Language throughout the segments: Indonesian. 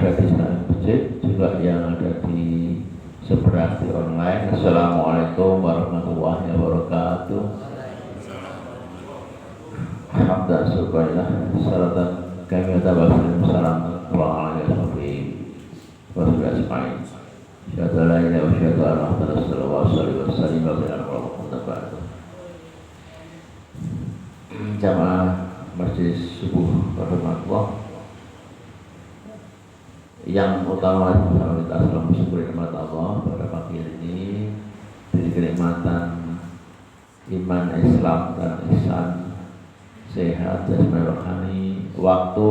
ada di masjid, juga yang ada di seberang di online. Assalamualaikum warahmatullahi wabarakatuh. Alhamdulillah, syukurillah, salatan kami tabassum salam wa alaihi wa sallam. Syahadu la ilaha wa syahadu anna Muhammadan rasulullah sallallahu alaihi wasallam. Jamaah Masjid Subuh Rahmatullah yang utama kita selalu bersyukur nikmat Allah pada pagi ini, dari kenikmatan iman, Islam dan ihsan, sehat dan rohani, waktu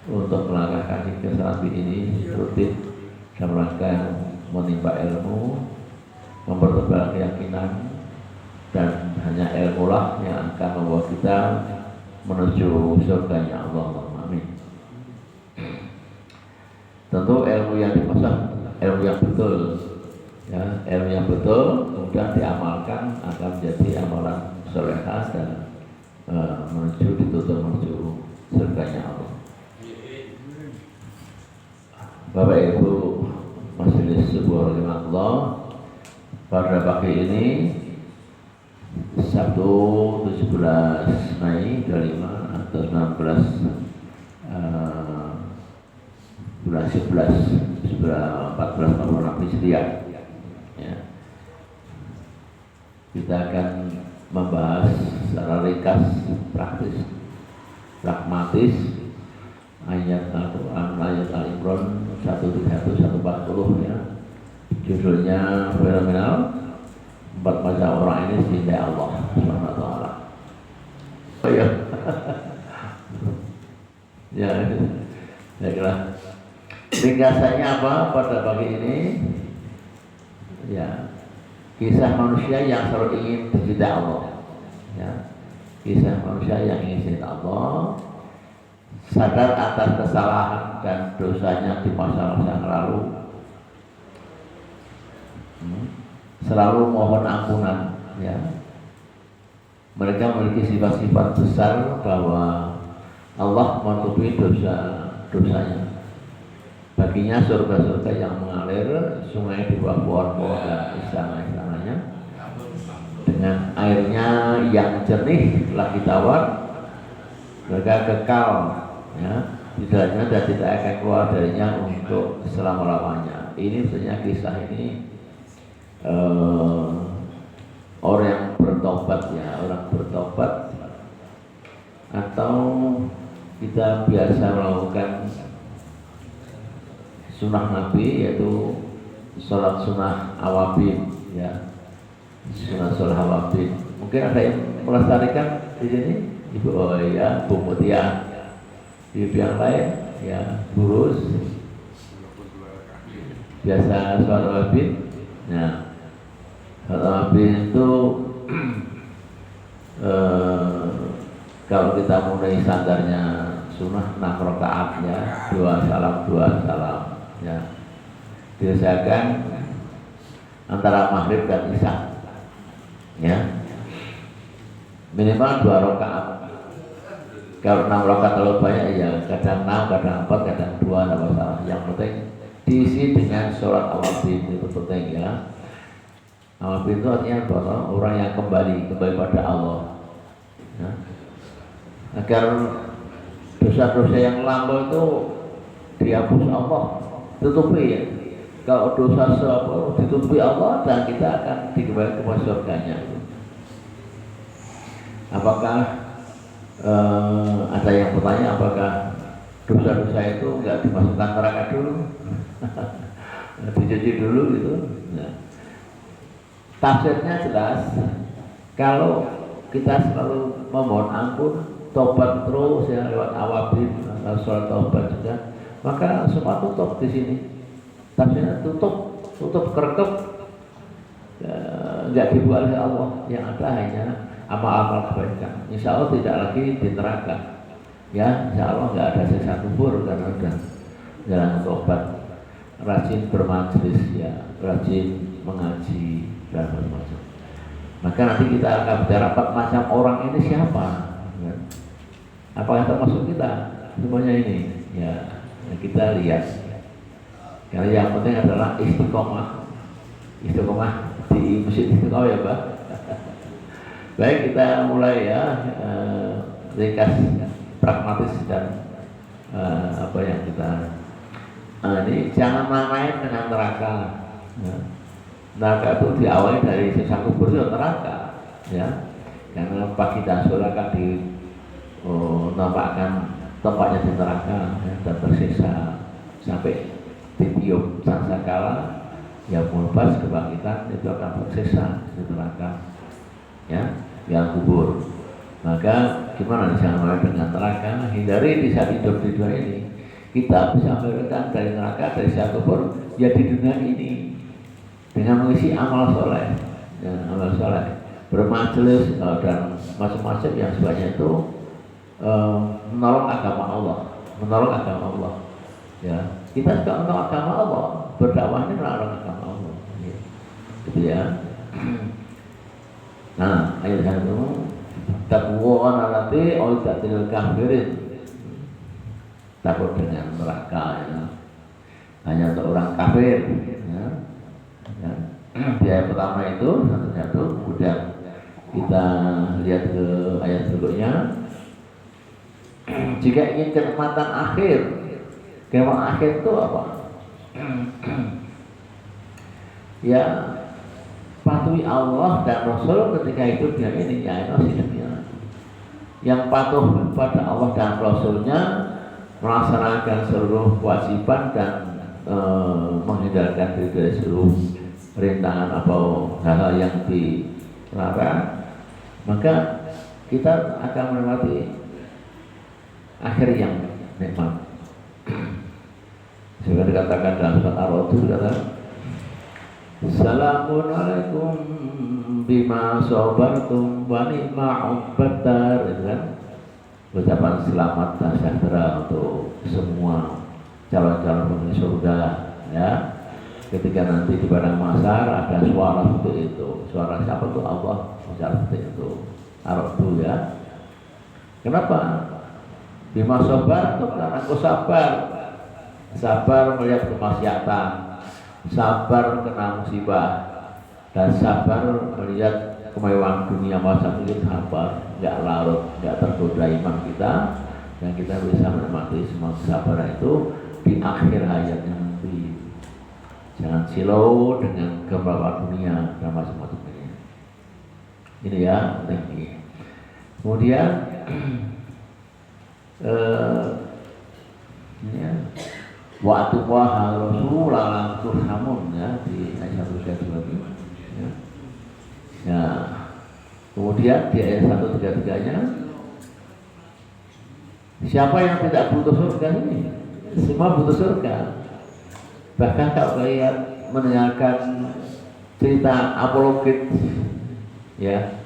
untuk melangkah kaki ke Salafi ini rutin dalam rangka menimba ilmu, mempertebal keyakinan, dan hanya ilmu lah yang akan membawa kita menuju surganya Allah. Amin. Tentu ilmu yang dimaksud ilmu yang betul, ya, ilmu yang betul kemudian diamalkan akan menjadi amalan solehah dan dituntun menuju surganya Allah. Bapak Ibu Majelis Subuh Rahmatullah, pada pagi ini Sabtu 17 Mei 25 atau 19 bulan 11 14 Hijriah, ya. Kita akan membahas secara ringkas, praktis, pragmatis ayat Al-Quran, ayat Al-Imran 131 140, ya. Judulnya fenomenal, 4 macam orang ini cinta Allah Subhanahu wa taala. Oh ya. Ya, saya kira ringkasannya apa pada pagi ini? Ya, kisah manusia yang selalu ingin dicintai Allah. Ya, kisah manusia yang ingin dicintai Allah, sadar atas kesalahan dan dosanya di masa-masa yang lalu, selalu mohon ampunan. Ya, mereka memiliki sifat-sifat besar bahwa Allah menutupi dosa-dosanya. Baginya surga-surga yang mengalir, sungai di bawah pohon-pohon dan istana-istananya, dengan airnya yang jernih lagi tawar, mereka kekal, ya, di dalamnya dan tidak akan keluar darinya untuk selama-lamanya. Ini sebenarnya kisah ini orang yang bertobat, ya, orang bertobat, atau kita biasa melakukan sunnah Nabi, yaitu sholat sunnah awabin, ya, sholat awabin. Mungkin ada yang melestarikan di sini, Ibu, oh ya, Bu Mutia, ibu yang lain, ya, Burus, biasa sholat awabin. Nah, sholat awabin itu kalau kita mulai standarnya sunnah 6 rakaat, ya, 2 salam, ya, diusahakan antara maghrib dan isya, ya, minimal 2 rakaat. Kalau 6 rakaat terlalu banyak, ya, kadang 6, kadang 4, kadang 2, tidak masalah. Yang penting diisi dengan sholat awabin, itu penting, ya. Awabin itu artinya bahwa orang yang kembali pada Allah, ya, agar dosa-dosa yang lampau itu dihapus Allah, tutupi, ya. Kalau dosa ditutupi Allah, dan kita akan dikembalikan ke surganya. Apakah ada yang bertanya apakah dosa-dosa itu enggak dimasukkan neraka dulu? Dicuci dulu gitu. Nah, tafsirnya jelas, kalau kita selalu memohon ampun, tobat terus, ya, lewat awabin, sholat tobat juga, maka semua tutup di sini. Tafsirnya tutup kerkep, ya, nggak dibuat oleh Allah. Yang ada hanya amal-amal kebaikan. Insya Allah tidak lagi di neraka, ya. Insya Allah nggak ada siksa kubur karena udah jalan tobat, rajin bermajelis, ya, rajin mengaji dan macam-macam. Maka nanti kita akan bicara 4 macam orang ini siapa, ya. Apakah termasuk kita semuanya ini, ya. kita lihat. Karena yang penting adalah istiqomah di masjid Istiqomah ya Pak. Baik, kita mulai ya, ringkas, pragmatis dan apa yang kita ini jangan main dengan neraka. Neraka itu diawali dari siksa kubur itu neraka, ya. Karena pagi dan sore akan nampakkan tempatnya di neraka, ya, dan tersiksa sampai ditiup sangkakala, ya pas kebangkitan itu akan tersiksa di neraka, ya, yang kubur. Maka gimana jangan main dengan neraka, hindari di saat hidup di dunia ini. Kita bisa melarikan dari neraka, dari siksa kubur, ya di dunia ini dengan mengisi amal soleh, ya, amal soleh, bermajelis dan macam-macam yang sebanyak itu menolong agama Allah, ya. Kita juga menolong agama Allah, berdakwahnya menolong agama Allah, ya. Gitu ya. Nah, ayat itu takwa alati oidatil kafirin, takut dengan neraka, ya. Hanya untuk orang kafir, ya. Di ayat pertama itu satu-satu, kemudian kita lihat ke ayat berikutnya. Jika ingin kenikmatan akhir itu apa? Ya, patuhi Allah dan Rasul ketika hidup dunia ini, ya itu hidupnya. Yang patuh pada Allah dan Rasulnya, melaksanakan seluruh kewajiban dan menghindarkan diri dari seluruh rintangan atau hal-hal yang dilarang, maka kita akan menikmati akhir yang nikmat. Juga dikatakan dalam surat Ar-Ra'd, kata Assalamun alaikum bima sabartum wa ni'ma uqbadar, itu kan ucapan selamat dan sejahtera untuk semua calon-calon penghuni surga, ya. Ketika nanti di padang mahsyar ada suara seperti itu. Suara siapa tuh? Allah. Suara seperti itu. Ar-Ra'd, ya. Kenapa? Bima sabar itu karena aku sabar melihat kemaksiatan, sabar kena musibah, dan sabar melihat kemewahan dunia masa itu, sabar, nggak larut, nggak tergoda iman kita, dan kita bisa menikmati semua kesabaran itu di akhir hayatnya nanti. Jangan silau dengan kemewahan dunia dan macam-macamnya. Ini ya, ini. Kemudian ya, waktu wahal Rasulullah turhamun, ya, di ayat 132, ya. Ya. Kemudian di ayat 133-nya, siapa yang tidak butuh surga ini? Semua butuh surga. Bahkan kalau kalian mendengarkan cerita apologit, ya,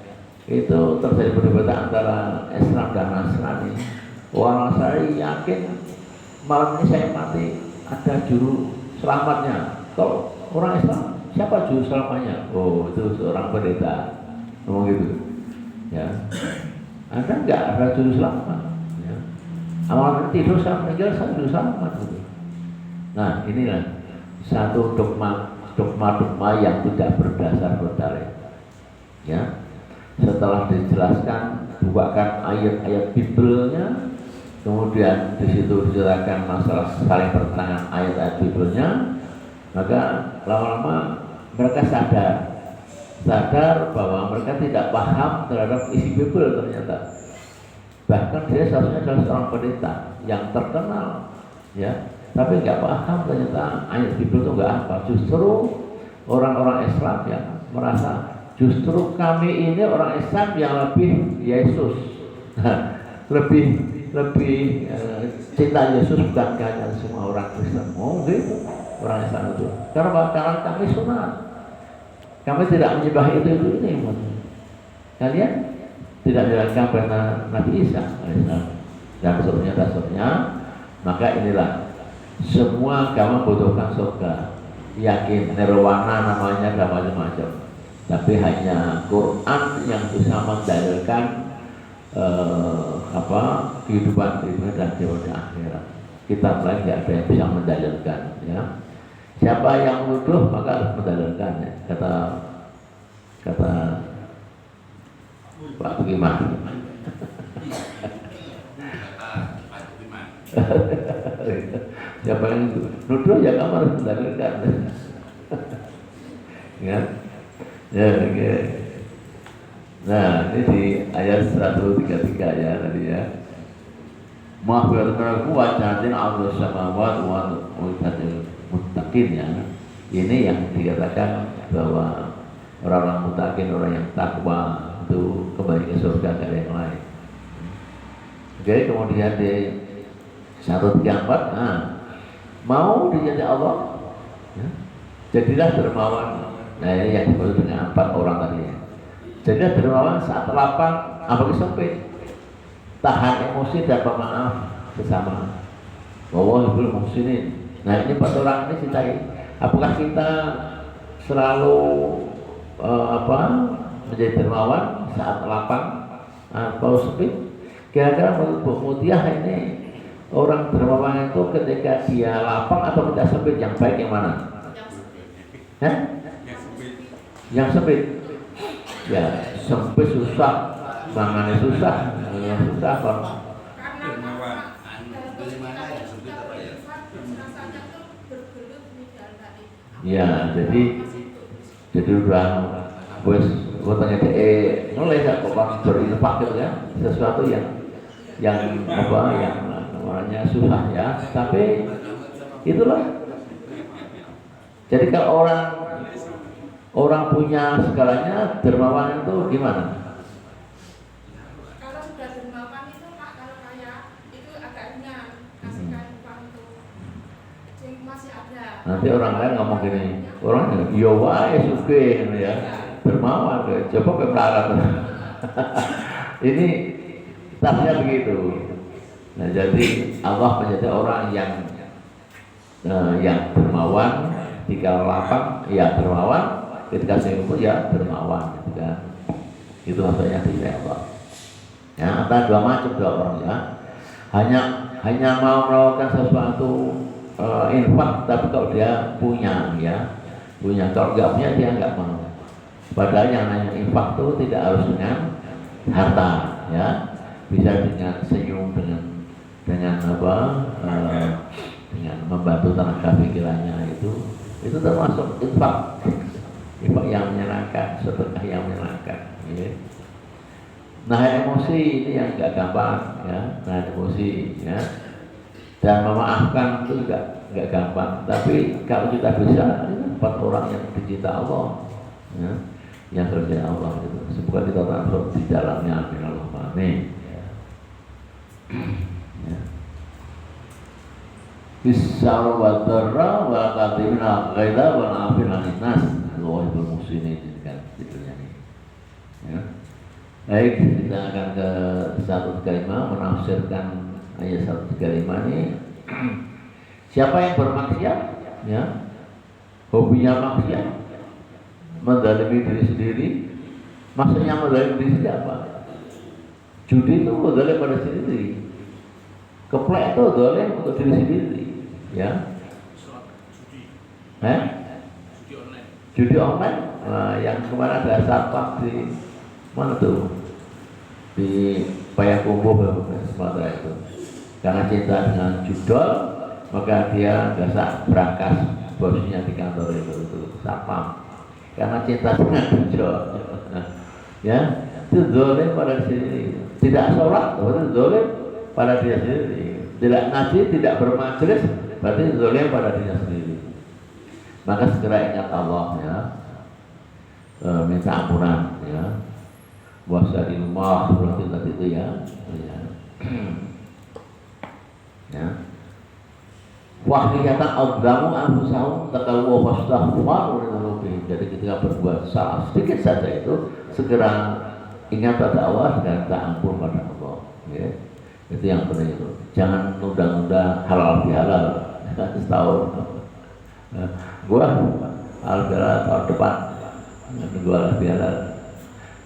itu terjadi perdebatan antara Islam dan Nasrani. Orang Nasrani yakin malam ini saya mati ada juru selamatnya. Kalau orang Islam, siapa juru selamatnya? Oh, itu seorang pendeta ngomong gitu, ya. Anda enggak ada juru selamat, ya. Awalnya tidur saya meninggal, saya juru selamat gitu. Nah, inilah satu dogma yang tidak berdasar berdalil, ya. Setelah dijelaskan, bukakan ayat-ayat Biblenya, kemudian di situ dijelaskan masalah saling bertentangan ayat-ayat Biblenya, maka lama-lama mereka sadar bahwa mereka tidak paham terhadap isi Bible ternyata. Bahkan dia seharusnya adalah seorang pendeta yang terkenal, ya, tapi nggak paham ternyata ayat Bible itu nggak apa. Justru orang-orang Islam yang merasa justru kami ini orang Islam yang lebih Yesus, lebih cinta Yesus, bukan hanya semua orang Kristen. Oh gitu, orang Islam itu. Karena kami sunat, kami tidak menyembah itu ini. Kalian tidak dilakukan pada Nabi Isa dan seterusnya. Maka inilah semua agama membutuhkan surga, yakin nirwana namanya, dan macam-macam. Tapi hanya Quran yang bisa mendalilkan kehidupan dunia dan kehidupan akhirat. kitab lain nggak ada yang bisa mendalilkan, ya. Siapa yang menuduh maka harus mendalilkan, ya. Kata Pak Bukiman. Siapa yang nuduh ya kamu harus mendalilkan. Ya, ya, oke. Nah, ini di ayat 133 ya tadi ya. Maghfiratun wa jannatin 'arduha samawati wal ardu muttaqin ya. Ini yang dikatakan bahwa orang-orang muttaqin, orang yang takwa itu kembali ke surga, tidak ada yang lain. Oke, kemudian di 134, mau dijadi Allah, ya, jadilah dermawan. Nah, ini yang disebut dengan 4 orang tadi ya. Jadilah dermawan saat lapang, apalagi sempit. Tahan emosi dan pemaaf bersama. Wallahul muhsinin. Nah, ini 4 orang ini cintai. Apakah kita selalu menjadi dermawan saat lapang atau sempit? Kira-kira menurut Bu Mutiah ini orang dermawan itu ketika dia lapang atau tidak sempit, yang baik yang mana? Yang sempit. Ya, sempit susah, mangannya susah, susah kok. Ya, jadi udah wes tanya noleh kok pas berinfak gitu ya, sesuatu yang namanya susah ya, tapi itulah. Jadi kalau orang punya segalanya, dermawan itu gimana? Kalau sudah dermawan itu Pak, kalau kaya itu agak ringan, kasih kain uang itu masih ada. Nanti orang lain ngomong gini, orangnya iya wae sugih ya, dermawan ya, coba pemelarat. Ini tasnya begitu. Nah, jadi Allah menjadi orang yang dermawan, jika lapang ya dermawan, ketika sempit ya dermawan, gitu kan. Itu maksudnya di Allah. Ya, antara dua macam dua orang ya. Hanya mau melakukan sesuatu infak, tapi kalau dia punya. Kalau nggak punya dia nggak mau. Padahal yang namanya infak itu tidak harus dengan harta, ya. Bisa dengan senyum, dengan membantu tenaga pikirannya, itu termasuk infak yang menyenangkan, sedekah yang menyenangkan, ya. Nah, emosi ini yang nggak gampang, ya. Nah, emosi, ya, dan memaafkan itu juga nggak gampang. Tapi kalau kita bisa, 4 orang yang dicinta Allah, ya, yang kerja Allah itu, semoga kita masuk di dalamnya. Amin. Ya. Bisar wa dharra wa qatimna ghaidha wa na'afina linnas Allahul muhsinin, kan titelnya ini. Ya. Baik, kita akan ke 135 menafsirkan ayat 135 ini. Siapa yang bermaksiat, ya, hobinya maksiat, menzalimi diri sendiri. Maksudnya menzalimi diri sendiri apa? Judi itu zalim pada sendiri, keplek itu zalim untuk diri sendiri, ya. Judi online, yang kemarin ada satpam di mana tuh, di Payakumbuh Sumatera itu, karena cinta dengan judol maka dia gasak berangkas bosnya di kantor itu satpam, karena cinta dengan judol, ya. Itu zalim pada diri sendiri. Tidak sholat, berarti zalim pada diri sendiri. Tidak ngaji, tidak bermajelis, berarti zalim pada diri sendiri. Maka segera ingat Allah, ya, minta ampunan, ya. Puasa di rumah seperti tadi itu, ya. Ya. Wahiyatan adzlamu anfusahum taqallu wastaghfaru lidzunubihim. Jadi ketika berbuat salah sedikit saja itu segera ingat pada Allah dan tak ampun pada Allah, ya. Itu yang penting itu. Jangan nunda-nunda halal bihalal setahun. Gua halal bihalal tahun depan, nunggu halal bihalal.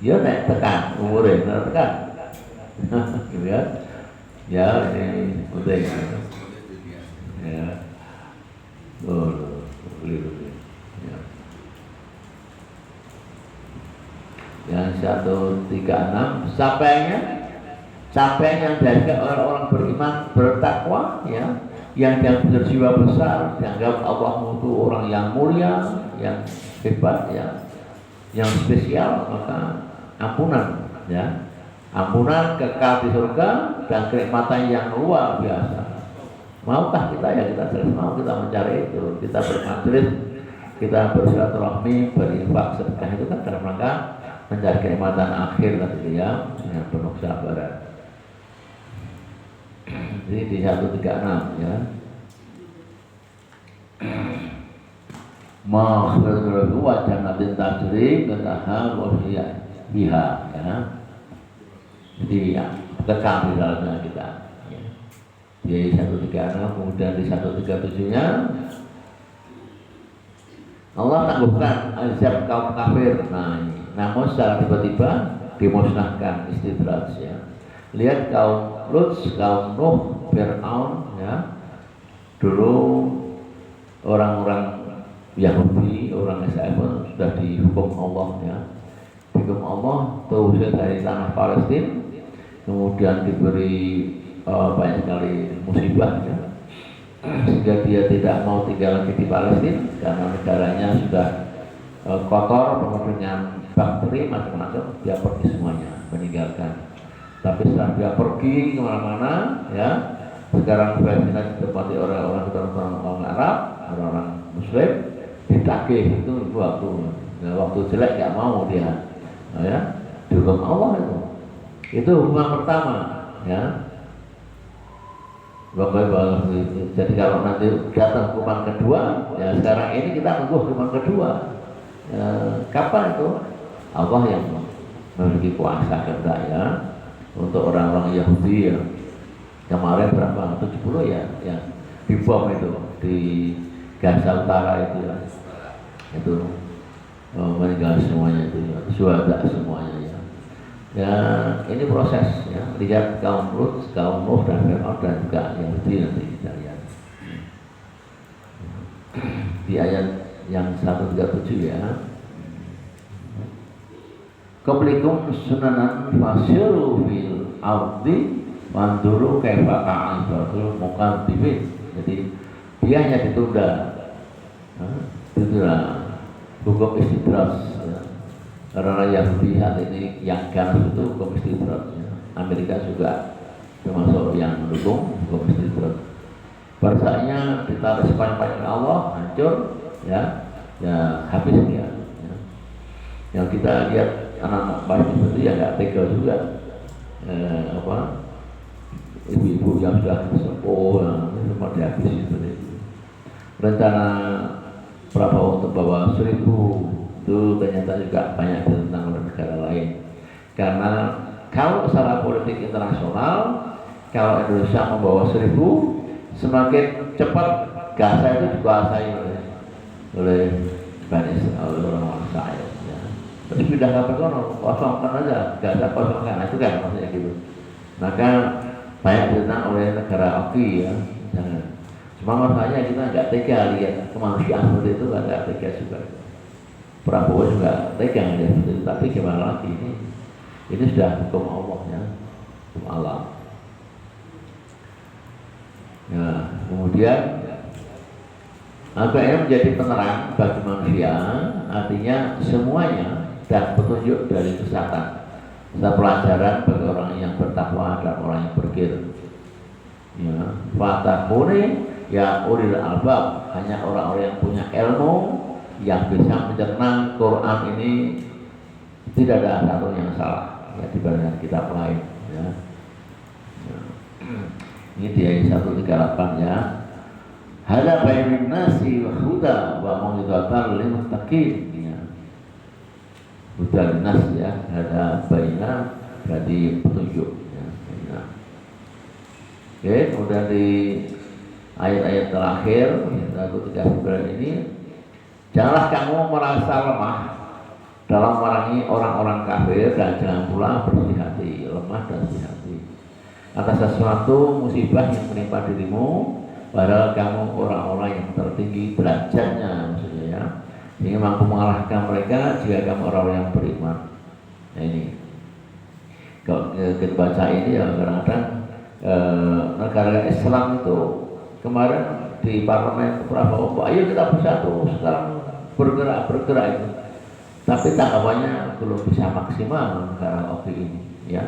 Ya naik tekan, umurnya tekan. Gitu ya. Ya, ini penting. Ya. Oh, keliru. Ya. Yang 136 siapa yang diajak orang-orang beriman bertakwa, ya, yang berjiwa besar, dianggap Allah itu orang yang mulia, yang hebat, ya, yang spesial, maka ampunan, ya, ampunan, kekal di surga dan kenikmatan yang luar biasa. Maukah kita? Ya kita jelas mau, kita mencari itu, kita bermajelis, kita bersilaturahmi, berinfak, sedekah, itu kan dalam rangka mencari kenikmatan akhir tadi, ya, dengan penuh sabaran. Jadi di 136, ya, makhfirul wa jannatin tajri min tahtiha biha, ya. Jadi ya, kekal di dalamnya kita, ya. Di 136, kemudian di 137-nya Allah tangguhkan azab kaum kafir. Nah, ini. Namun secara tiba-tiba dimusnahkan, istidraj, ya. Lihat kaum Lut, kaum Nuh, Fir'aun, ya. Dulu orang-orang Yahudi, orang Israel sudah dihukum Allah, ya. Dihukum Allah terusir dari tanah Palestina, kemudian diberi banyak sekali musibah, ya. Sehingga dia tidak mau tinggal lagi di Palestina karena negaranya sudah kotor, penuh dengan bakteri macam-macam. Dia pergi semuanya, meninggalkan. Tapi setelah dia pergi kemana-mana, ya, sekarang Palestina ditempati orang-orang Arab, orang-orang Muslim, ditagih itu waktu jelek nggak mau dia, ya, dihukum Allah itu. Itu hukuman pertama, ya. Jadi kalau nanti datang hukuman kedua, ya sekarang ini kita tunggu hukuman kedua. Kapan itu? Allah yang memiliki kuasa kehendak, ya. Untuk orang-orang Yahudi, ya, kemarin berapa? 70, ya, ya, di bom itu di Gaza Utara itu, ya, itu meninggal semuanya itu, ya, syuhada semuanya, ya. Ya, ini proses, ya. Lihat kaum Lut, kaum Nuh dan Fir'aun dan juga Yahudi nanti kita lihat di ayat yang 137, ya. Qablikum sunanan fasiru fil ardi manduru kaifa ta'ibul muqaddibin. Jadi dia hanya ditunda, ditunda hukum istidraj, ya. Karena Yahudi saat ini yang ganas itu hukum istidraj, ya. Amerika juga termasuk yang mendukung hukum istidraj. Barsanya ditarik sepanjang Allah, hancur, ya, ya, habis dia, ya. Yang kita lihat anak-anak baik seperti ya nggak tega juga, ibu-ibu yang sudah sepuh, semua dihabisi seperti itu. Rencana Prabowo untuk bawa 1000 itu ternyata juga banyak ditentang oleh negara lain. Karena kalau secara politik internasional, kalau Indonesia membawa 1000, semakin cepat Gaza itu dikuasai oleh orang-orang Israel. Terus pindah ke kono, kosongkan aja, gak ada kosongkan, itu kan maksudnya gitu. Maka banyak ditentang oleh negara oki, ya. Jangan. Cuma masalahnya kita nggak tega lihat kemanusiaan seperti itu, nggak tega juga. Prabowo juga tega lihat seperti itu, tapi gimana lagi ini sudah hukum Allah, ya, hukum alam. Nah, kemudian Al-Quran menjadi penerang bagi manusia, artinya semuanya dan petunjuk dari kesesatan, serta pelajaran bagi orang yang bertakwa dan orang yang berkir. Ya, fatakuni ya ulil albab, hanya orang-orang yang punya ilmu yang bisa mencerna Quran ini. Tidak ada satu yang salah, ya, dibandingkan kitab lain, ya. Ini di ayat 138, ya. Hada bainin nasi wa huda wa mau'izatan lil muttaqin. Huda nas, ya, ada baina berarti petunjuk, ya, baina. Oke, kemudian di ayat-ayat terakhir 139 ini, janganlah kamu merasa lemah dalam memerangi orang-orang kafir dan jangan pula bersih hati, lemah dan bersih hati atas sesuatu musibah yang menimpa dirimu Padahal kamu orang-orang yang tertinggi derajatnya maksudnya ya, sehingga mampu mengalahkan mereka jika kamu orang yang beriman. Nah ini, kalau kita baca ini ya kadang-kadang negara Islam itu kemarin di parlemen Prabowo, ayo kita bersatu sekarang bergerak itu. Tapi tanggapannya belum bisa maksimal negara OPI ini, ya.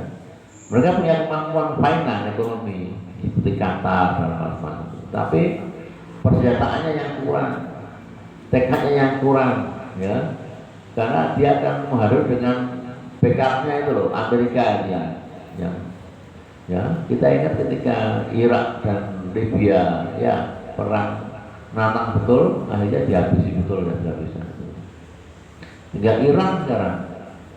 Mereka punya kemampuan finance ekonomi seperti Qatar dan macam-macam. Tapi persenjataannya yang kurang, tekadnya yang kurang, ya. Karena dia akan menghadapi dengan backupnya itu loh, Amerika ya. Kita ingat ketika Irak dan Libya ya perang nanang betul, akhirnya dihabisi betul dan habisnya. Hingga Iran sekarang,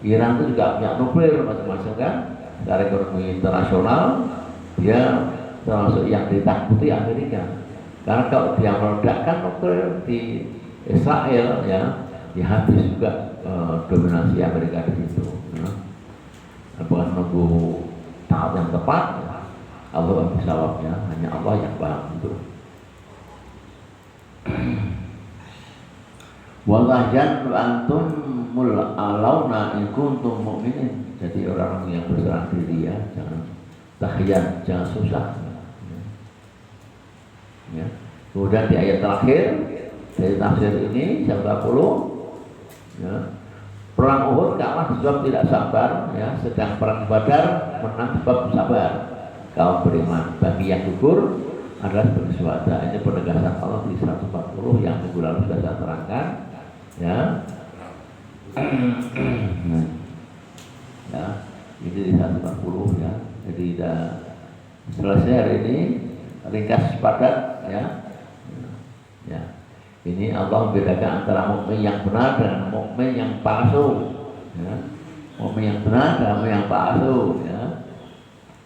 Iran itu juga punya nuklir macam-macam kan, secara ekonomi internasional dia termasuk yang ditakuti Amerika. Karena kalau dia meledakkan nuklir di Israel ya habis juga dominasi Amerika di situ. Ya. Bukan menunggu tahap yang tepat, ya. Allah yang jawabnya, hanya Allah yang paham itu. Walahjan antum mul'alauna in kuntum mu'minin. Jadi orang yang berserah diri ya, jangan tahyan, jangan susah. Ya. Kemudian di ayat terakhir dari tafsir ini 140 ya. Perang Uhud kalah sebab tidak sabar ya, sedang perang Badar menang sebab sabar. Kaum beriman bagi yang gugur adalah sebagai syuhada. Ini penegasan Allah di 140 yang minggu lalu sudah saya terangkan ya. Ya, ini di 140 ya. Jadi sudah selesai hari ini, ringkas padat ya. Ya. Ini Allah membedakan antara mukmin yang benar dan mukmin yang palsu. Ya. Mukmin yang benar dan mukmin yang palsu. Ya.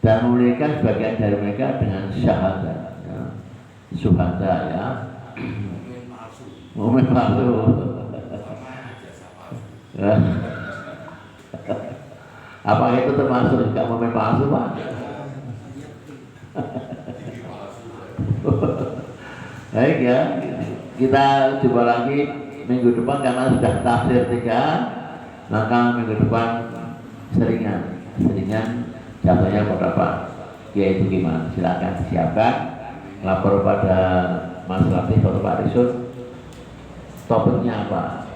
Dan memuliakan sebagian dari mereka dengan syahadat. Ya. Syuhada ya. Mukmin palsu. Ya. Apa itu termasuk juga mukmin palsu, Pak? Baik ya. Kita coba lagi minggu depan karena sudah tafsir 3, maka minggu depan seringan jatuhnya pada Pak Kiai itu gimana? Silakan disiapkan, lapor pada Mas Latif atau Pak Risun topiknya apa?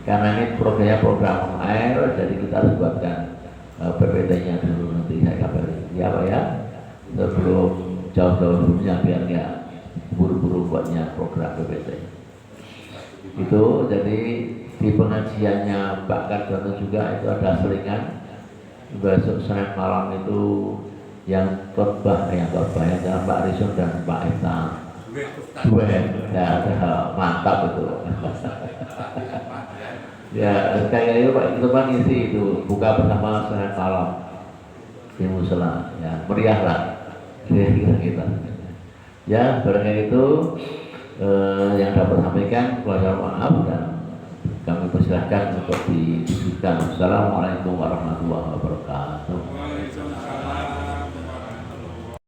Karena ini programnya program air, jadi kita harus buatkan PPT-nya dulu, nanti saya kabarin ya Pak ya, sebelum jauh-jauh sebelumnya biar nggak buru-buru buatnya program PPT. Itu jadi di pengajiannya Pak Karjono juga itu ada selingan besok Senin malam itu yang khotbah yang Pak Rizon dan Pak Ita. Ya, mantap itu. Ya, kayak itu Pak itu Pak ngisi itu buka bersama Senin malam di musola ya, meriah lah kita. Ya, barangkali itu yang dapat sampaikan, keluarga maaf dan kami persilahkan untuk didiskusikan. Assalamualaikum warahmatullahi wabarakatuh.